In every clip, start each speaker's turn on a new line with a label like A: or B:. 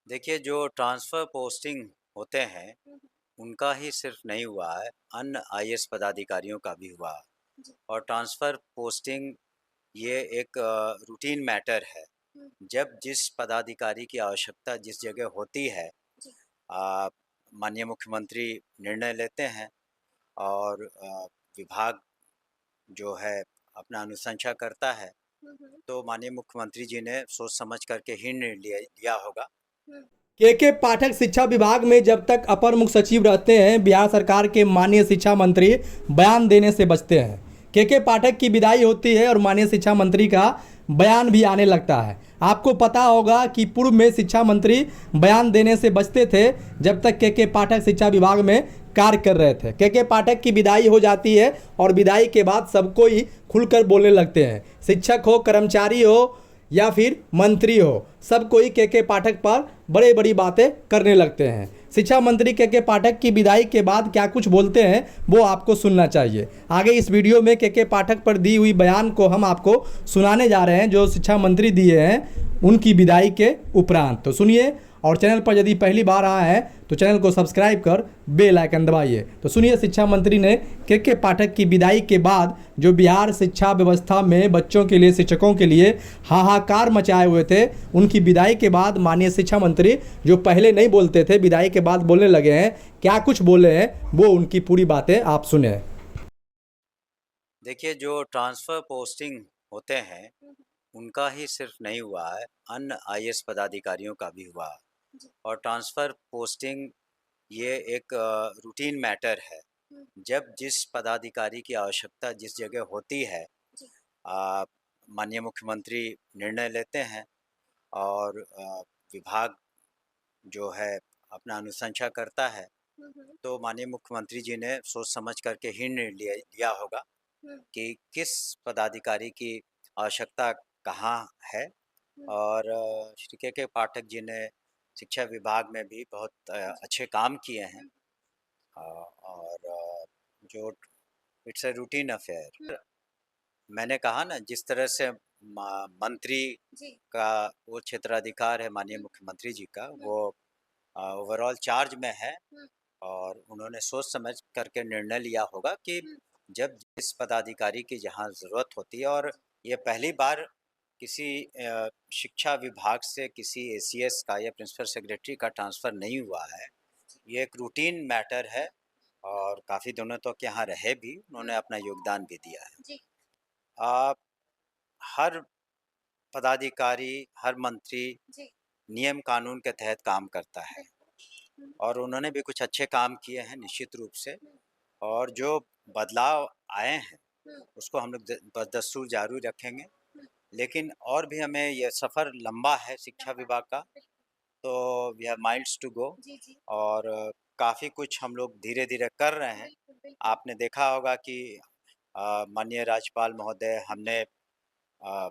A: देखिए, जो transfer posting होते हैं,
B: हुँ,
A: उनका ही सिर्फ़ नहीं हुआ है, अन्य आईएएस पदाधिकारियों का भी हुआ।
B: जी,
A: और ट्रांसफ़र पोस्टिंग ये एक रूटीन मैटर है।
B: हुँ,
A: जब जिस पदाधिकारी की आवश्यकता जिस जगह होती है,
B: जी,
A: अ, माननीय मुख्यमंत्री निर्णय लेते हैं और विभाग जो है अपना अनुशंसा करता है,
B: हुँ, हुँ,
A: तो माननीय मुख्यमंत्री जी ने सोच समझ कर के ही निर्णय लिया लिया होगा।
B: हुँ,
C: के पाठक शिक्षा विभाग में जब तक अपर मुख्य सचिव रहते हैं बिहार सरकार के माननीय शिक्षा मंत्री बयान देने से बचते हैं। के पाठक की विदाई होती है और माननीय शिक्षा मंत्री का बयान भी आने लगता है। आपको पता होगा कि पूर्व में शिक्षा मंत्री बयान देने से बचते थे जब तक के पाठक शिक्षा विभाग में कार्य कर रहे थे। के पाठक की विदाई हो जाती है और विदाई के बाद सबको ही खुलकर बोलने लगते हैं। शिक्षक हो, कर्मचारी हो या फिर मंत्री हो, सब कोई के पाठक पर बड़े बड़ी बातें करने लगते हैं। शिक्षा मंत्री के पाठक की विदाई के बाद क्या कुछ बोलते हैं वो आपको सुनना चाहिए। आगे इस वीडियो में के पाठक पर दी हुई बयान को हम आपको सुनाने जा रहे हैं जो शिक्षा मंत्री दिए हैं उनकी विदाई के उपरांत। तो सुनिए, और चैनल पर यदि पहली बार आया है तो चैनल को सब्सक्राइब कर बेल आइकन दबाइए। तो सुनिए, शिक्षा मंत्री ने के पाठक की विदाई के बाद जो बिहार शिक्षा व्यवस्था में बच्चों के लिए, शिक्षकों के लिए हाहाकार मचाए हुए थे, उनकी विदाई के बाद माननीय शिक्षा मंत्री जो पहले नहीं बोलते थे विदाई के बाद बोलने लगे हैं। क्या कुछ बोले हैं वो उनकी पूरी बातें आप सुने।
A: देखिए, जो ट्रांसफ़र पोस्टिंग होते हैं,
B: हुँ,
A: उनका ही सिर्फ़ नहीं हुआ है, अन्य आईएएस पदाधिकारियों का भी हुआ।
B: जी,
A: और ट्रांसफ़र पोस्टिंग ये एक रूटीन मैटर है।
B: हुँ,
A: जब जिस पदाधिकारी की आवश्यकता जिस जगह होती है,
B: जी,
A: अ, माननीय मुख्यमंत्री निर्णय लेते हैं और विभाग जो है अपना अनुशंसा करता है,
B: हुँ, हुँ,
A: तो माननीय मुख्यमंत्री जी ने सोच समझ कर के ही निर्णय लिया लिया होगा
B: हुँ,
A: कि किस पदाधिकारी की आवश्यकता कहाँ है।
B: हुँ,
A: और श्री के पाठक जी ने शिक्षा विभाग में भी बहुत
B: जी,
A: अच्छे काम किए हैं।
B: हुँ,
A: और जो it's a routine
B: hmm,
A: affair. मैंने कहा ना, जिस तरह से मंत्री
B: जी,
A: का वो क्षेत्राधिकार है माननीय
B: हुँ,
A: मुख्यमंत्री जी का,
B: हुँ,
A: वो ओवरऑल चार्ज में है।
B: हुँ,
A: और उन्होंने सोच समझ करके निर्णय लिया होगा कि
B: हुँ,
A: जब जिस पदाधिकारी की जहाँ ज़रूरत होती है। और
B: जी,
A: ये पहली बार किसी शिक्षा विभाग से किसी एसीएस का या प्रिंसिपल सेक्रेटरी का ट्रांसफ़र नहीं हुआ है।
B: जी,
A: ये एक रूटीन मैटर है और काफ़ी दिनों तक यहाँ रहे भी,
B: हुँ,
A: उन्होंने अपना योगदान भी दिया है।
B: जी,
A: हर पदाधिकारी, हर मंत्री
B: जी,
A: नियम कानून के तहत काम करता है
B: बिल्कुल, हुँ,
A: और उन्होंने भी कुछ अच्छे काम किए हैं निश्चित रूप से।
B: हुँ,
A: और जो बदलाव आए हैं,
B: हुँ,
A: उसको हम लोग बदस्तूर जारी रखेंगे।
B: हुँ,
A: लेकिन और भी हमें ये सफ़र लंबा है शिक्षा
B: लंबा
A: विभाग का,
B: बिल्कुल,
A: तो we have miles to go.
B: जी, जी,
A: और काफ़ी कुछ हम लोग धीरे-धीरे कर रहे हैं।
B: बिल्कुल, बिल्कुल,
A: आपने देखा होगा कि माननीय राज्यपाल महोदय, हमने अ,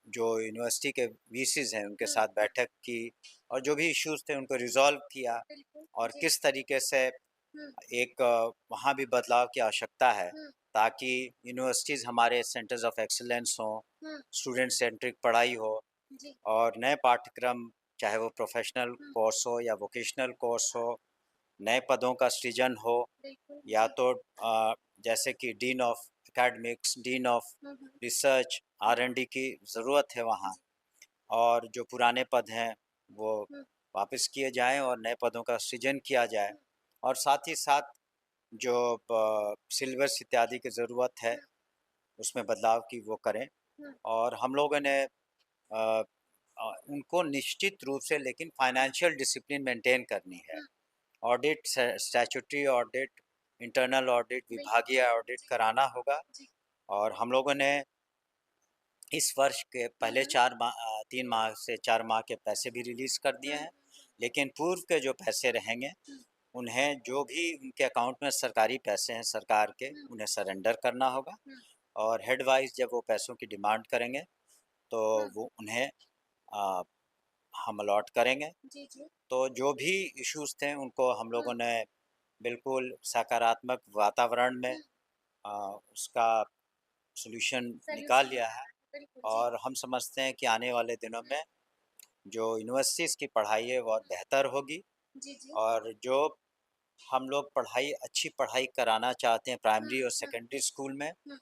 A: जो यूनिवर्सिटी के वीसीज़ हैं उनके
B: हुँ,
A: साथ बैठक की और जो भी इश्यूज़ थे उनको रिज़ॉल्व किया।
B: बिल्कुल,
A: और
B: जी,
A: किस तरीके से
B: हुँ,
A: एक वहाँ भी बदलाव की आवश्यकता है,
B: हुँ,
A: ताकि यूनिवर्सिटीज़ हमारे सेंटर्स ऑफ एक्सीलेंस हों,
B: हुँ,
A: स्टूडेंट सेंट्रिक पढ़ाई हो
B: जी,
A: और नए पाठ्यक्रम, चाहे वो प्रोफ़ेशनल
B: हुँ,
A: कोर्स हो या वोकेशनल कोर्स हो, नए पदों का सृजन हो।
B: बिल्कुल,
A: या
B: जी,
A: तो जैसे कि dean of academics, dean of
B: hmm, hmm,
A: research,
B: hmm,
A: R&D की ज़रूरत है वहाँ।
B: जी,
A: और जो पुराने पद हैं, वो
B: हुँ,
A: वापस किए जाएँ और नए पदों का सृजन किया जाए।
B: हुँ,
A: और साथ ही साथ जो सिलेबस इत्यादि की ज़रूरत है,
B: हुँ,
A: उसमें बदलाव की वो करें।
B: हुँ,
A: और हम लोगों ने उनको निश्चित रूप से लेकिन फाइनेंशियल डिसिप्लिन मेंटेन करनी है।
B: हुँ,
A: audit, statutory audit, internal audit,
B: बिल्कुल,
A: विभागीय ऑडिट
B: जी,
A: कराना होगा।
B: जी,
A: और हम लोगों ने इस वर्ष के
B: हुँ,
A: पहले
B: हुँ,
A: 3 माह से 4 माह के पैसे भी रिलीज़ कर दिए
B: हुँ,
A: हैं।
B: हुँ,
A: लेकिन पूर्व के जो पैसे रहेंगे,
B: हुँ,
A: उन्हें जो भी उनके अकाउंट में सरकारी पैसे हैं सरकार के,
B: हुँ,
A: उन्हें सरेंडर करना होगा।
B: हुँ,
A: और हेड वाइज़ जब वो पैसों की डिमांड करेंगे, तो
B: हुँ,
A: वो उन्हें अ, हम अलॉट करेंगे।
B: जी, जी,
A: तो जो भी इश्यूज़ थे, उनको हम
B: हुँ,
A: लोगों ने बिल्कुल सकारात्मक वातावरण में
B: हुँ,
A: उसका सॉल्यूशन निकाल
B: सॉल्यूशन
A: लिया है।
B: निकाला, बिल्कुल, जी,
A: और हम समझते हैं कि आने वाले दिनों
B: हुँ,
A: में जो यूनिवर्सिटीज़ की पढ़ाई है बहुत बेहतर होगी।
B: जी, जी।
A: और जो हम लोग अच्छी पढ़ाई कराना चाहते हैं प्राइमरी और
B: हुँ।
A: सेकेंडरी स्कूल में,
B: हुँ।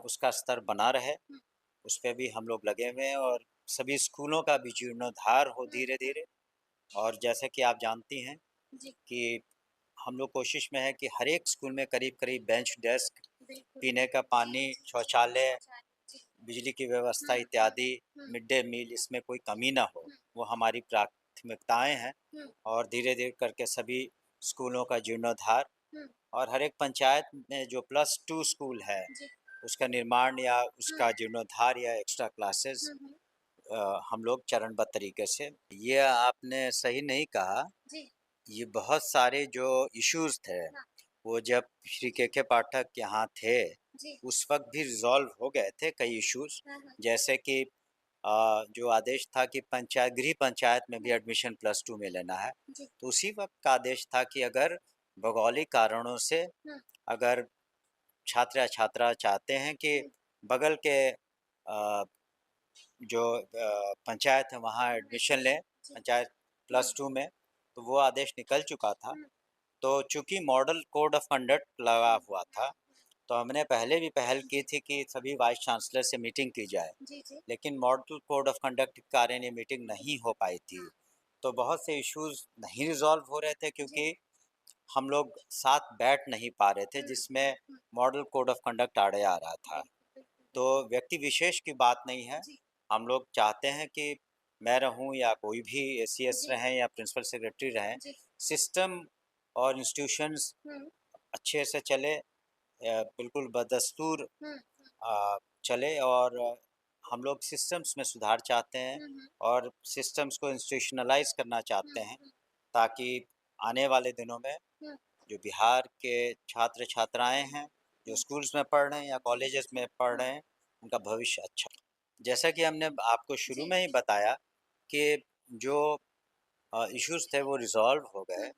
A: उसका स्तर बना रहे,
B: हुँ।
A: उस पे भी हम लोग लगे हुए हैं और सभी स्कूलों का भी जीर्णोद्धार हो
B: हुँ।
A: धीरे-धीरे। और जैसे कि आप जानती हैं
B: जी,
A: कि हम लोग कोशिश में है कि हर एक स्कूल में करीब-करीब बेंच, डेस्क,
B: बिल्कुल।
A: पीने का
B: जी,
A: पानी,
B: जी, जी।
A: शौचालय,
B: शौचालय, जी।
A: बिजली की व्यवस्था
B: हुँ, हुँ,
A: इत्यादि,
B: हुँ,
A: मिड डे मील इसमें कोई कमी ना हो,
B: हुँ,
A: वो हमारी प्राथमिकताएँ हैं।
B: हुँ,
A: और धीरे-धीरे करके सभी स्कूलों का जीर्णोद्धार
B: हुँ,
A: और हर एक पंचायत में जो +2 स्कूल है,
B: जी।
A: उसका निर्माण या
B: हुँ,
A: उसका जीर्णोद्धार या एक्स्ट्रा क्लासेस
B: हुँ, हुँ,
A: हम लोग चरणबद्ध तरीके से। ये आपने सही नहीं कहा,
B: जी,
A: ये बहुत सारे जो इश्यूज़ थे,
B: हाँ,
A: वो जब श्री के पाठक यहाँ थे,
B: जी,
A: उस वक़्त भी रिज़ॉल्व हो गए थे कई इश्यूज़।
B: हाँ, हाँ,
A: जैसे कि जो आदेश था कि गृह पंचायत में भी
B: हुँ,
A: एडमिशन +2 में लेना है,
B: जी,
A: तो उसी वक़्त का आदेश था कि अगर भौगोलिक कारणों से
B: हुँ,
A: अगर छात्र या छात्रा चाहते हैं कि
B: हुँ,
A: बगल के जो पंचायत है वहाँ
B: हुँ,
A: एडमिशन लें,
B: जी,
A: पंचायत
B: हुँ,
A: +2 में, तो वो आदेश निकल चुका था।
B: हुँ,
A: तो चूँकि मॉडल कोड ऑफ कंडक्ट लगा
B: हुँ,
A: हुआ
B: हुँ,
A: था, तो हमने पहले भी पहल की
B: जी,
A: थी कि सभी वाइस चांसलर से मीटिंग की जाए,
B: जी, जी,
A: लेकिन मॉडल कोड ऑफ कंडक्ट के कारण ये मीटिंग नहीं हो पाई थी।
B: हाँ,
A: तो बहुत से इश्यूज़ नहीं रिज़ॉल्व हो रहे थे
B: जी,
A: क्योंकि हम लोग साथ बैठ नहीं पा रहे थे,
B: हुँ,
A: जिसमें
B: हुँ,
A: मॉडल कोड ऑफ कंडक्ट आड़े आ रहा था।
B: बिल्कुल, बिल्कुल,
A: तो
B: बिल्कुल,
A: व्यक्ति विशेष की बात नहीं है,
B: जी,
A: हम लोग चाहते हैं कि मैं रहूँ या कोई भी एसीएस
B: जी,
A: रहें या प्रिंसिपल सेक्रेटरी रहें,
B: जी,
A: सिस्टम और इंस्टीट्यूशंस
B: हुँ,
A: अच्छे से चले, बिल्कुल बदस्तूर
B: हुँ,
A: चले। और हम लोग सिस्टम्स में सुधार चाहते हैं
B: हुँ, हुँ,
A: और सिस्टम्स को इंस्टीट्यूशनलाइज़ करना
B: हुँ,
A: चाहते हैं,
B: हुँ,
A: ताकि आने वाले दिनों में
B: हुँ,
A: जो बिहार के छात्र-छात्राएँ हैं, जो
B: हुँ,
A: स्कूल्स में पढ़ रहे हैं या कॉलेजेस में पढ़
B: हुँ,
A: रहे हैं, उनका भविष्य अच्छा। जैसा कि हमने आपको शुरू
B: जी,
A: में ही बताया कि जो इश्यूज़ थे वो रिज़ॉल्व हो
B: हुँ,
A: गए,
B: हुँ,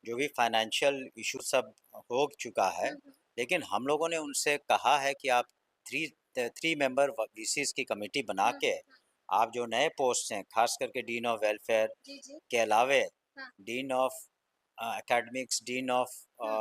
A: जो भी फाइनेंशियल इश्यू सब हो चुका है,
B: हुँ, हुँ,
A: लेकिन हम लोगों ने उनसे कहा है कि आप 3 मेंबर वीसीज़ की कमिटी बना
B: हुँ,
A: के,
B: हुँ,
A: आप जो नए पोस्ट हैं, ख़ास करके डीन ऑफ वेलफेयर
B: जी, जी,
A: के अलावे
B: हाँ,
A: dean of academics, dean of
B: हुँ,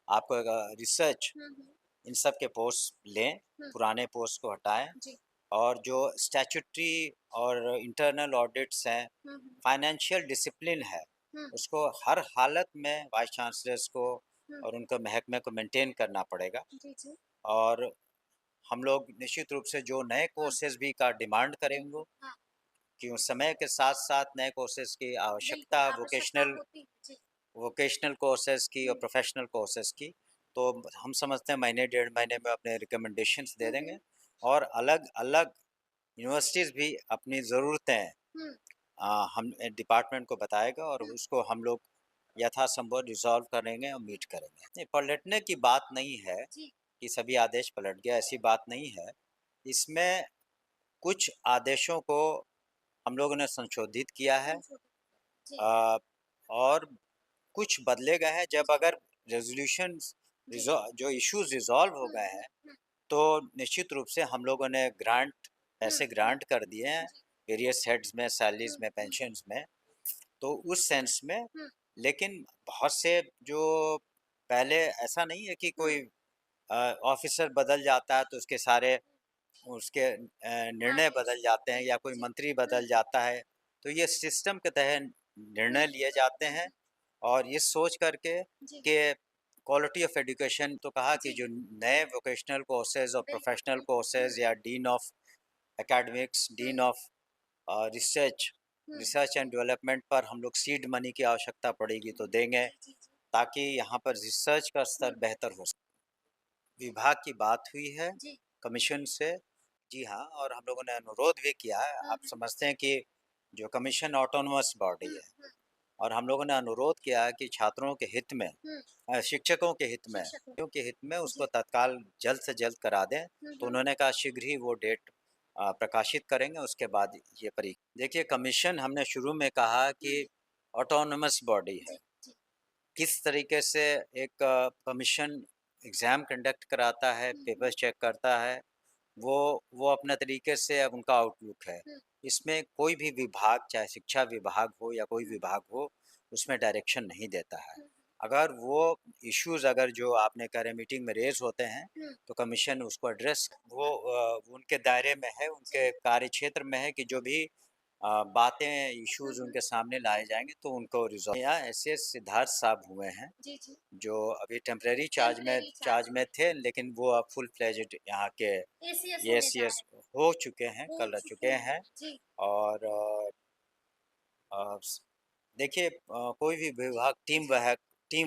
A: आपको रिसर्च,
B: हुँ, हुँ,
A: इन सब के पोस्ट लें,
B: हुँ,
A: पुराने पोस्ट को हटाएँ।
B: जी,
A: और जो स्टैट्यूटरी और इंटरनल ऑडिट्स हैं,
B: हुँ, हुँ,
A: फाइनेंशियल डिसिप्लिन है,
B: हुँ,
A: उसको हर हालत में वाइस चांसलर्स को
B: हुँ,
A: और उनके महकमे को मेंटेन करना पड़ेगा।
B: जी, जी,
A: और हम लोग निश्चित रूप से जो नए
B: हाँ,
A: कोर्सेज़ भी का डिमांड करेंगे
B: हाँ,
A: कि उस समय के साथ-साथ नए कोर्सेज़ की
B: बिल्कुल,
A: आवश्यकता
B: आवश्यकता होती है, जी,
A: वोकेशनल कोर्सेज़ की और
B: हुँ,
A: प्रोफ़ेशनल कोर्सेज़ की। तो हम समझते हैं महीने डेढ़ महीने में अपने रिकमेंडेशंस दे
B: हुँ,
A: देंगे
B: हुँ,
A: और अलग-अलग यूनिवर्सिटीज़ भी अपनी ज़रूरतें
B: हुँ,
A: हम डिपार्टमेंट को बताएगा और
B: हुँ,
A: उसको हम लोग यथासंभव रिज़ॉल्व करेंगे और
B: हुँ,
A: मीट करेंगे। नहीं, पलटने की बात नहीं है
B: जी,
A: कि सभी आदेश पलट गया, ऐसी बात नहीं है। इसमें कुछ आदेशों को हम लोगों ने संशोधित किया है,
B: संशोधित जी,
A: अ, और कुछ बदले गए हैं। जब
B: जी,
A: अगर रेज़ोल्यूशंस
B: जी,
A: जो इश्यूज़ रिज़ॉल्व हो
B: हुँ,
A: गए
B: हुँ,
A: हैं,
B: हुँ,
A: तो निश्चित रूप से हम लोगों ने
B: हुँ,
A: पैसे ग्रांट कर दिए हैं,
B: जी,
A: वेरियस हेड्स में, सैलरीज़
B: हुँ,
A: में,
B: हुँ,
A: पेंशन्स में। तो उस सेंस में,
B: हुँ,
A: लेकिन बहुत से जो पहले ऐसा नहीं है कि
B: हुँ,
A: कोई ऑफ़िसर बदल जाता है तो उसके सारे उसके निर्णय
B: आदेश,
A: बदल जाते हैं
B: जी,
A: या कोई
B: जी,
A: मंत्री
B: हुँ,
A: बदल जाता है। तो ये सिस्टम के तहत
B: हुँ,
A: निर्णय लिए जाते
B: हुँ,
A: हैं
B: हुँ,
A: और ये सोच कर के
B: जी,
A: कि क्वालिटी ऑफ एजुकेशन, तो कहा कि
B: जी,
A: जो नए वोकेशनल कोर्सेज़ और
B: बिल्कुल,
A: प्रोफ़ेशनल
B: बिल्कुल, हुँ,
A: कोर्सेज़ या dean of academics,
B: hmm,
A: dean of research
B: hmm,
A: research and development पर हम लोग सीड मनी की आवश्यकता पड़ेगी तो देंगे,
B: जी, जी, जी,
A: ताकि यहाँ पर रिसर्च का
B: हुँ,
A: स्तर बेहतर हो सके। विभाग की बात हुई है
B: जी,
A: कमीशन से। जी हाँ, और हम लोगों ने अनुरोध भी किया है।
B: हुँ,
A: आप
B: हुँ,
A: समझते हैं कि जो कमीशन ऑटोनोमस बॉडी
B: हुँ,
A: है
B: हुँ,
A: और हम लोगों ने अनुरोध किया है कि छात्रों के हित में,
B: हुँ,
A: शिक्षकों के हित में,
B: शिक्षकों
A: के हित में उसको
B: जी,
A: तत्काल जल्द से जल्द करा दें।
B: हुँ,
A: तो
B: हुँ,
A: उन्होंने कहा शीघ्र ही वो डेट प्रकाशित करेंगे, उसके बाद ये देखिए, कमीशन हमने शुरू में कहा
B: हुँ,
A: कि ऑटोनोमस बॉडी है।
B: जी, जी,
A: किस तरीके से एक कमीशन एग्ज़ाम कंडक्ट कराता है,
B: हुँ, हुँ,
A: पेपर चेक करता है, वो अपने तरीके से अब उनका आउटलुक है।
B: हुँ,
A: इसमें कोई भी विभाग, चाहे शिक्षा विभाग हो या कोई विभाग हो, उसमें डायरेक्शन नहीं देता है। अगर वो इश्यूज़ अगर जो आपने कह रहे मीटिंग में रेज़ होते हैं, तो कमीशन उसको एड्रेस वो उनके दायरे में है, उनके कार्यक्षेत्र में है कि जो भी बातें, इश्यूज़ उनके सामने लाए जाएँगे तो उनको रिज़ॉल्व। यहाँ एसएस सिद्धार्थ साहब हुए हैं,
B: जी, जी।
A: जो अभी temporary charge
B: temporary
A: charge
B: charge
A: में थे, लेकिन वो अब फुल फ्लेज्ड यहाँ के
B: एसीएस होने जा
A: एसीएस
B: रहे
A: हो चुके हैं,
B: हो
A: कल
B: चुके
A: चुके
B: हैं।
A: हैं।
B: जी,
A: और स देखिए कोई भी विभाग टीम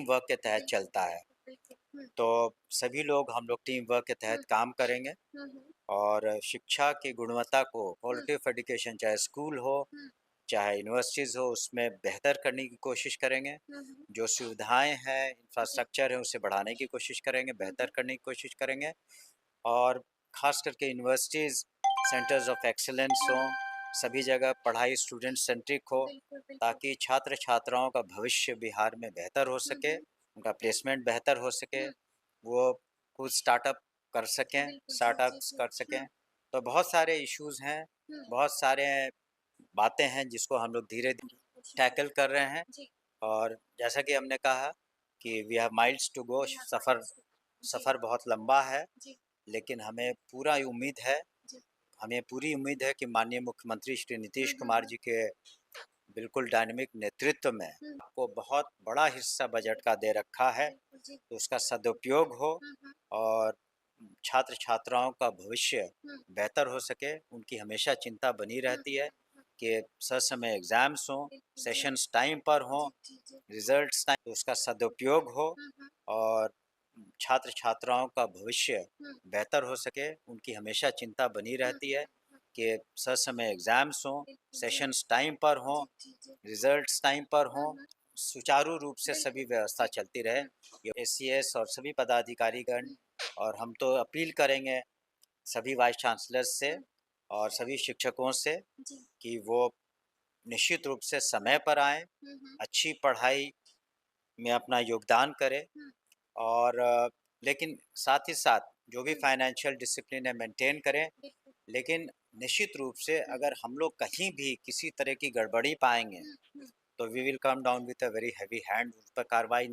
A: वर्क के तहत
B: बिल्कुल,
A: चलता है,
B: बिल्कुल। हुँ,
A: तो सभी लोग हम लोग टीम वर्क के
B: हुँ,
A: तहत काम करेंगे
B: हुँ, हुँ,
A: और शिक्षा की गुणवत्ता को,
B: हुँ,
A: क्वालिटी ऑफ एजुकेशन, चाहे स्कूल हो,
B: हुँ,
A: चाहे यूनिवर्सिटीज़ हो, उसमें बेहतर करने की कोशिश करेंगे।
B: हुँ, हुँ,
A: जो सुविधाएँ हैं,
B: जी,
A: इंफ्रास्ट्रक्चर है, उसे बढ़ाने की कोशिश करेंगे,
B: हुँ,
A: बेहतर
B: हुँ,
A: करने की कोशिश करेंगे। और ख़ास करके यूनिवर्सिटीज़, सेंटर्स ऑफ एक्सीलेंस
B: हुँ,
A: हों, सभी जगह पढ़ाई स्टूडेंट सेंट्रिक हो,
B: बिल्कुल, बिल्कुल।
A: ताकि छात्र-छात्राओं का भविष्य बिहार में बेहतर हो
B: हुँ,
A: सके,
B: हुँ,
A: उनका प्लेसमेंट बेहतर हो सके,
B: हुँ,
A: वो कुछ स्टार्टअप कर सकें,
B: बिल्कुल। जी, जी,
A: स्टार्टअप्स
B: जी।
A: कर
B: हुँ,
A: सकें। तो बहुत सारे इश्यूज़ हैं,
B: हुँ,
A: बहुत सारे बातें हैं जिसको हम लोग धीरे-धीरे
B: कोशिश कर
A: टैकल कर रहे हैं।
B: जी,
A: और जैसा कि हमने कहा कि we have miles to go,
B: we have
A: सफ़र
B: माइल्स टू जी,
A: सफ़र बहुत लंबा है,
B: जी,
A: लेकिन हमें पूरा उम्मीद है,
B: जी।
A: हमें पूरी उम्मीद है कि माननीय मुख्यमंत्री श्री
B: हुँ,
A: नीतीश
B: हुँ,
A: कुमार
B: हुँ,
A: जी के बिल्कुल डायनामिक नेतृत्व में
B: हुँ,
A: आपको बहुत बड़ा हिस्सा बजट का दे रखा है,
B: बिल्कुल, जी।
A: तो उसका सदुपयोग हो
B: हुँ, हुँ,
A: और छात्र-छात्राओं का भविष्य
B: हुँ,
A: बेहतर हो सके। उनकी हमेशा चिंता बनी
B: हुँ,
A: रहती है
B: हुँ,
A: कि ससमय एग्ज़ाम्स हों,
B: बिल्कुल, जी।
A: सेशंस टाइम पर हों,
B: जी, जी, जी।
A: रिज़ल्ट्स टाइम, तो उसका सदुपयोग हो
B: हुँ, हुँ,
A: और छात्र-छात्राओं का भविष्य
B: हुँ,
A: बेहतर हो सके। उनकी हमेशा चिंता बनी
B: हुँ,
A: रहती है
B: हुँ,
A: कि ससमय एग्ज़ाम्स हों,
B: बिल्कुल, जी।
A: सेशंस टाइम पर हों,
B: जी, जी, जी।
A: रिज़ल्ट्स टाइम पर
B: हुँ,
A: हों,
B: हुँ,
A: सुचारू रूप से
B: बिल्कुल,
A: सभी व्यवस्था
B: जी।
A: चलती रहे।
B: हुँ,
A: ये एसीएस और सभी पदाधिकारीगण,
B: हुँ,
A: और हम तो अपील करेंगे सभी वाइस चांसलर्स से
B: हुँ,
A: और सभी शिक्षकों से
B: जी।
A: कि वो निश्चित रूप से समय पर आएँ,
B: हुँ, हुँ,
A: अच्छी पढ़ाई में अपना योगदान करें।
B: हुँ,
A: और लेकिन साथ ही साथ जो भी
B: हुँ,
A: फाइनेंशियल डिसिप्लिन है मेंटेन करें।
B: बिल्कुल।
A: लेकिन निश्चित रूप से
B: हुँ,
A: अगर हम लोग कहीं भी किसी तरह की गड़बड़ी पाएँगे,
B: हुँ, हुँ।
A: तो we will come down with a very heavy hand, उस पर कार्रवाई